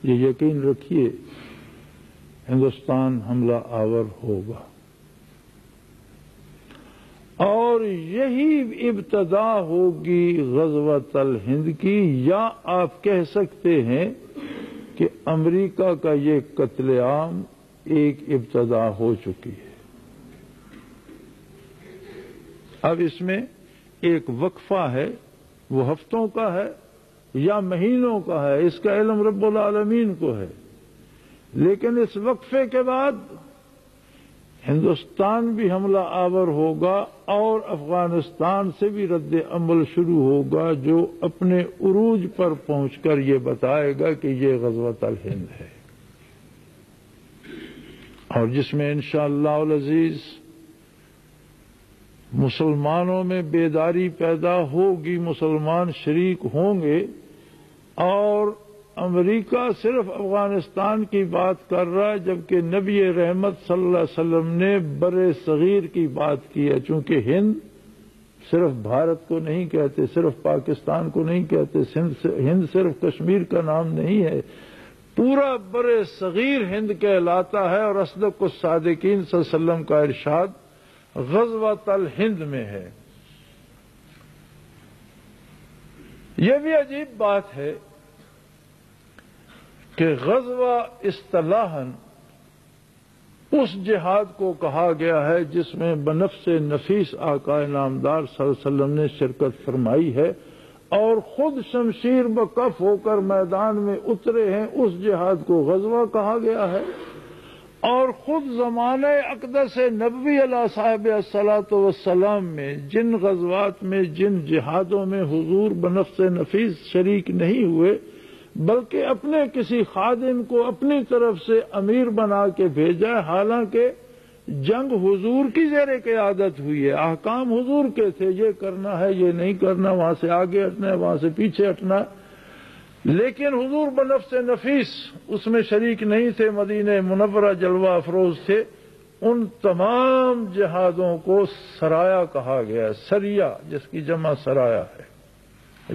یہ یقین رکھیے ہندوستان حملہ آور ہوگا، اور یہی ابتدا ہوگی غزوۃ الہند کی، یا آپ کہہ سکتے ہیں کہ امریکہ کا یہ قتل عام ایک ابتدا ہو چکی ہے۔ اب اس میں ایک وقفہ ہے، وہ ہفتوں کا ہے یا مہینوں کا ہے، اس کا علم رب العالمین کو ہے، لیکن اس وقفے کے بعد ہندوستان بھی حملہ آور ہوگا اور افغانستان سے بھی رد عمل شروع ہوگا، جو اپنے عروج پر پہنچ کر یہ بتائے گا کہ یہ غزوۃ الہند ہے، اور جس میں انشاءاللہ العزیز مسلمانوں میں بیداری پیدا ہوگی، مسلمان شریک ہوں گے، اور امریکہ صرف افغانستان کی بات کر رہا ہے، جبکہ نبی رحمت صلی اللہ علیہ وسلم نے بر صغیر کی بات کی ہے، چونکہ ہند صرف بھارت کو نہیں کہتے، صرف پاکستان کو نہیں کہتے، ہند صرف کشمیر کا نام نہیں ہے، پورا بر صغیر ہند کہلاتا ہے، اور اصدق الصادقین صلی اللہ علیہ وسلم کا ارشاد غزوۃ الہند میں ہے۔ یہ بھی عجیب بات ہے کہ غزوہ اصطلاحاً اس جہاد کو کہا گیا ہے جس میں بنفس نفیس آقا نامدار صلی اللہ علیہ وسلم نے شرکت فرمائی ہے، اور خود شمشیر بکف ہو کر میدان میں اترے ہیں، اس جہاد کو غزوہ کہا گیا ہے، اور خود زمانہ اقدس نبوی علیہ صاحب الصلاۃ والسلام میں جن غزوات میں جن جہادوں میں حضور بنفس نفیس شریک نہیں ہوئے، بلکہ اپنے کسی خادم کو اپنی طرف سے امیر بنا کے بھیجا، حالانکہ جنگ حضور کی زیر قیادت ہوئی ہے، احکام حضور کے تھے، یہ کرنا ہے، یہ نہیں کرنا، وہاں سے آگے ہٹنا ہے، وہاں سے پیچھے ہٹنا ہے، لیکن حضور بنفس نفیس اس میں شریک نہیں تھے، مدینہ منورہ جلوہ افروز تھے۔ ان تمام جہادوں کو سرایا کہا گیا، سریہ جس کی جمع سرایا ہے،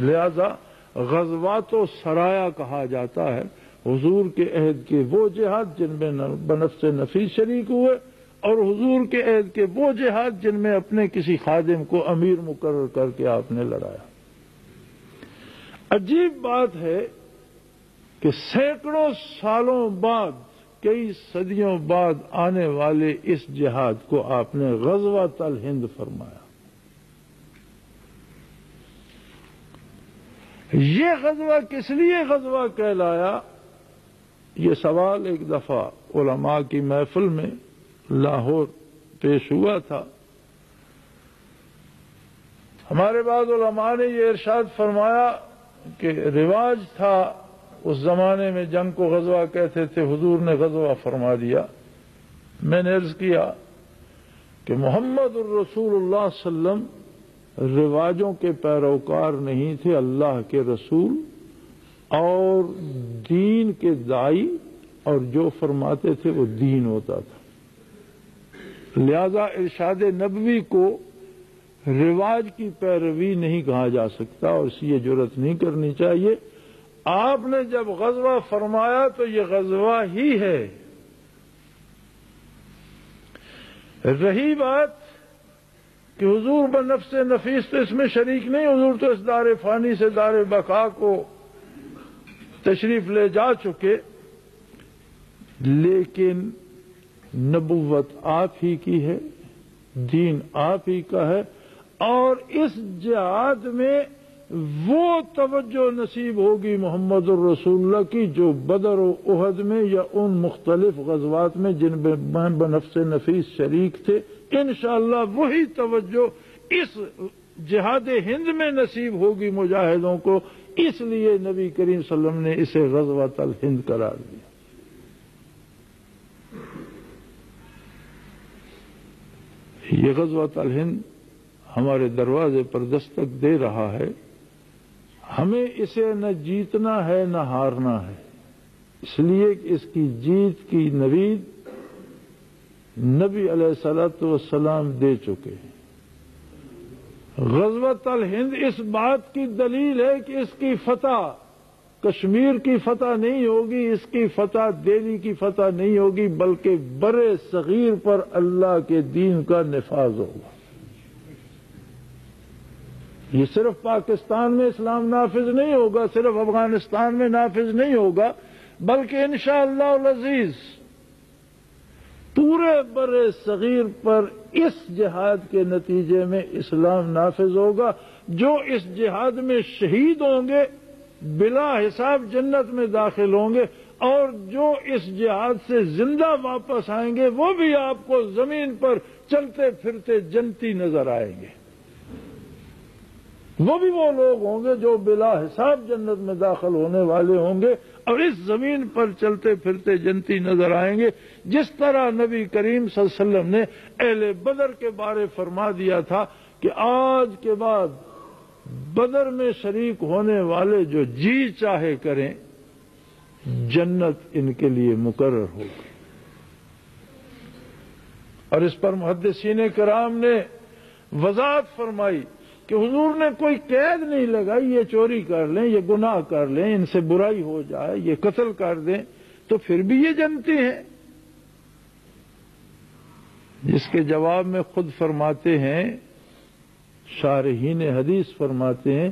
لہذا غزوات و سرایا کہا جاتا ہے حضور کے عہد کے وہ جہاد جن میں بنفس نفیس شریک ہوئے، اور حضور کے عہد کے وہ جہاد جن میں اپنے کسی خادم کو امیر مقرر کر کے آپ نے لڑایا۔ عجیب بات ہے کہ سینکڑوں سالوں بعد، کئی صدیوں بعد آنے والے اس جہاد کو آپ نے غزوۃ الہند فرمایا۔ یہ غزوہ کس لیے غزوہ کہلایا؟ یہ سوال ایک دفعہ علماء کی محفل میں لاہور پیش ہوا تھا۔ ہمارے بعض علماء نے یہ ارشاد فرمایا کہ رواج تھا اس زمانے میں جنگ کو غزوہ کہتے تھے، حضور نے غزوہ فرما دیا۔ میں نے عرض کیا کہ محمد الرسول اللہ صلی اللہ علیہ وسلم رواجوں کے پیروکار نہیں تھے، اللہ کے رسول اور دین کے داعی، اور جو فرماتے تھے وہ دین ہوتا تھا، لہذا ارشاد نبوی کو رواج کی پیروی نہیں کہا جا سکتا، اور اس لیے جرأت نہیں کرنی چاہیے۔ آپ نے جب غزوہ فرمایا تو یہ غزوہ ہی ہے۔ رہی بات کہ حضور بنفس نفیس تو اس میں شریک نہیں، حضور تو اس دار فانی سے دار بقا کو تشریف لے جا چکے، لیکن نبوت آپ ہی کی ہے، دین آپ ہی کا ہے، اور اس جہاد میں وہ توجہ نصیب ہوگی محمد الرسول اللہ کی جو بدر و احد میں یا ان مختلف غزوات میں جن میں بنفس نفیس شریک تھے، انشاءاللہ وہی توجہ اس جہاد ہند میں نصیب ہوگی مجاہدوں کو، اس لیے نبی کریم صلی اللہ علیہ وسلم نے اسے غزوۃ الہند قرار دیا۔ یہ غزوۃ الہند ہمارے دروازے پر دستک دے رہا ہے، ہمیں اسے نہ جیتنا ہے نہ ہارنا ہے، اس لیے کہ اس کی جیت کی نوید نبی علیہ الصلوۃ والسلام دے چکے ہیں۔ غزوۃ الہند اس بات کی دلیل ہے کہ اس کی فتح کشمیر کی فتح نہیں ہوگی، اس کی فتح دہلی کی فتح نہیں ہوگی، بلکہ برے صغیر پر اللہ کے دین کا نفاذ ہوگا۔ یہ صرف پاکستان میں اسلام نافذ نہیں ہوگا، صرف افغانستان میں نافذ نہیں ہوگا، بلکہ انشاءاللہ العزیز پورے برے صغیر پر اس جہاد کے نتیجے میں اسلام نافذ ہوگا۔ جو اس جہاد میں شہید ہوں گے بلا حساب جنت میں داخل ہوں گے، اور جو اس جہاد سے زندہ واپس آئیں گے وہ بھی آپ کو زمین پر چلتے پھرتے جنتی نظر آئیں گے۔ وہ بھی وہ لوگ ہوں گے جو بلا حساب جنت میں داخل ہونے والے ہوں گے اور اس زمین پر چلتے پھرتے جنتی نظر آئیں گے، جس طرح نبی کریم صلی اللہ علیہ وسلم نے اہل بدر کے بارے فرما دیا تھا کہ آج کے بعد بدر میں شریک ہونے والے جو جی چاہے کریں جنت ان کے لیے مقرر ہوگی۔ اور اس پر محدثین کرام نے وضاحت فرمائی کہ حضور نے کوئی قید نہیں لگائی، یہ چوری کر لیں، یہ گناہ کر لیں، ان سے برائی ہو جائے، یہ قتل کر دیں تو پھر بھی یہ جنتی ہیں۔ جس کے جواب میں خود فرماتے ہیں، شارحین حدیث فرماتے ہیں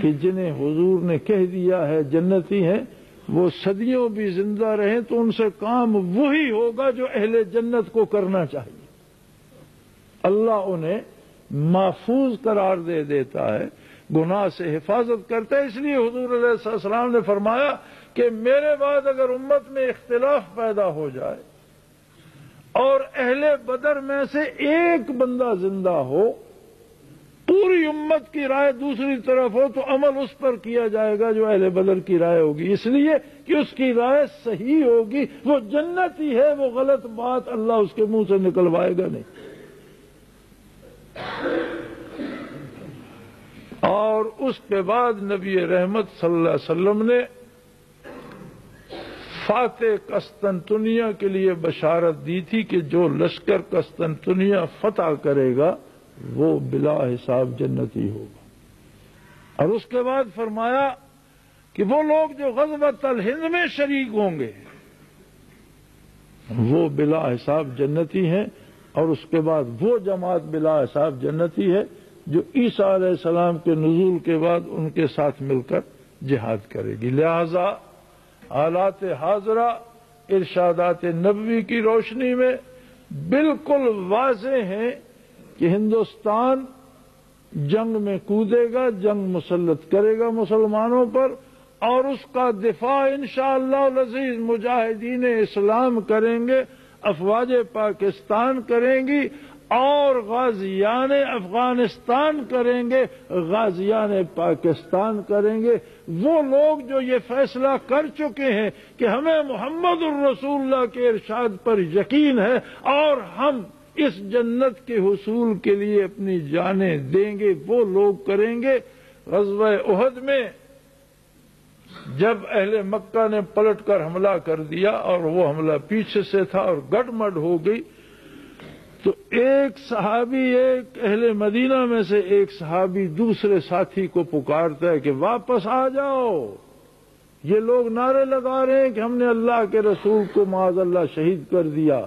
کہ جنہیں حضور نے کہہ دیا ہے جنتی ہیں، وہ صدیوں بھی زندہ رہیں تو ان سے کام وہی ہوگا جو اہل جنت کو کرنا چاہیے۔ اللہ انہیں محفوظ قرار دے دیتا ہے، گناہ سے حفاظت کرتا ہے۔ اس لیے حضور علیہ السلام نے فرمایا کہ میرے بعد اگر امت میں اختلاف پیدا ہو جائے اور اہل بدر میں سے ایک بندہ زندہ ہو، پوری امت کی رائے دوسری طرف ہو تو عمل اس پر کیا جائے گا جو اہل بدر کی رائے ہوگی، اس لیے کہ اس کی رائے صحیح ہوگی، وہ جنتی ہے، وہ غلط بات اللہ اس کے منہ سے نکلوائے گا نہیں۔ اور اس کے بعد نبی رحمت صلی اللہ علیہ وسلم نے فاتح قسطنطنیہ کے لیے بشارت دی تھی کہ جو لشکر قسطنطنیہ فتح کرے گا وہ بلا حساب جنتی ہوگا۔ اور اس کے بعد فرمایا کہ وہ لوگ جو غزوۃ الہند میں شریک ہوں گے وہ بلا حساب جنتی ہیں، اور اس کے بعد وہ جماعت بلا حساب جنتی ہے جو عیسیٰ علیہ السلام کے نزول کے بعد ان کے ساتھ مل کر جہاد کرے گی۔ لہذا حالات حاضرہ ارشادات نبوی کی روشنی میں بالکل واضح ہے کہ ہندوستان جنگ میں کودے گا، جنگ مسلط کرے گا مسلمانوں پر، اور اس کا دفاع انشاءاللہ العزیز مجاہدین اسلام کریں گے، افواج پاکستان کریں گی، اور غازیان افغانستان کریں گے، غازیان پاکستان کریں گے۔ وہ لوگ جو یہ فیصلہ کر چکے ہیں کہ ہمیں محمد الرسول اللہ کے ارشاد پر یقین ہے اور ہم اس جنت کے حصول کے لیے اپنی جانیں دیں گے، وہ لوگ کریں گے۔ غزوہ احد میں جب اہل مکہ نے پلٹ کر حملہ کر دیا اور وہ حملہ پیچھے سے تھا اور گٹ مڈ ہو گئی، تو ایک صحابی، ایک اہل مدینہ میں سے ایک صحابی دوسرے ساتھی کو پکارتا ہے کہ واپس آ جاؤ، یہ لوگ نعرے لگا رہے ہیں کہ ہم نے اللہ کے رسول کو معاذ اللہ شہید کر دیا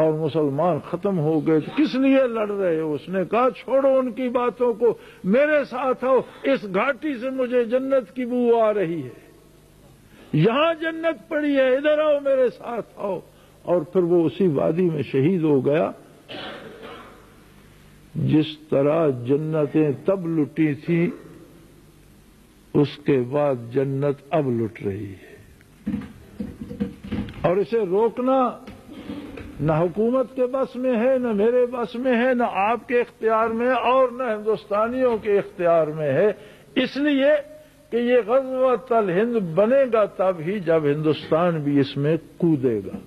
اور مسلمان ختم ہو گئے، تو کس لیے لڑ رہے ہو؟ اس نے کہا چھوڑو ان کی باتوں کو، میرے ساتھ آؤ، اس گھاٹی سے مجھے جنت کی بو آ رہی ہے، یہاں جنت پڑی ہے، ادھر آؤ میرے ساتھ آؤ۔ اور پھر وہ اسی وادی میں شہید ہو گیا۔ جس طرح جنتیں تب لٹی تھی اس کے بعد جنت اب لٹ رہی ہے، اور اسے روکنا نہ حکومت کے بس میں ہے، نہ میرے بس میں ہے، نہ آپ کے اختیار میں ہے، اور نہ ہندوستانیوں کے اختیار میں ہے، اس لیے کہ یہ غزوۃ الہند بنے گا تب ہی جب ہندوستان بھی اس میں کودے گا۔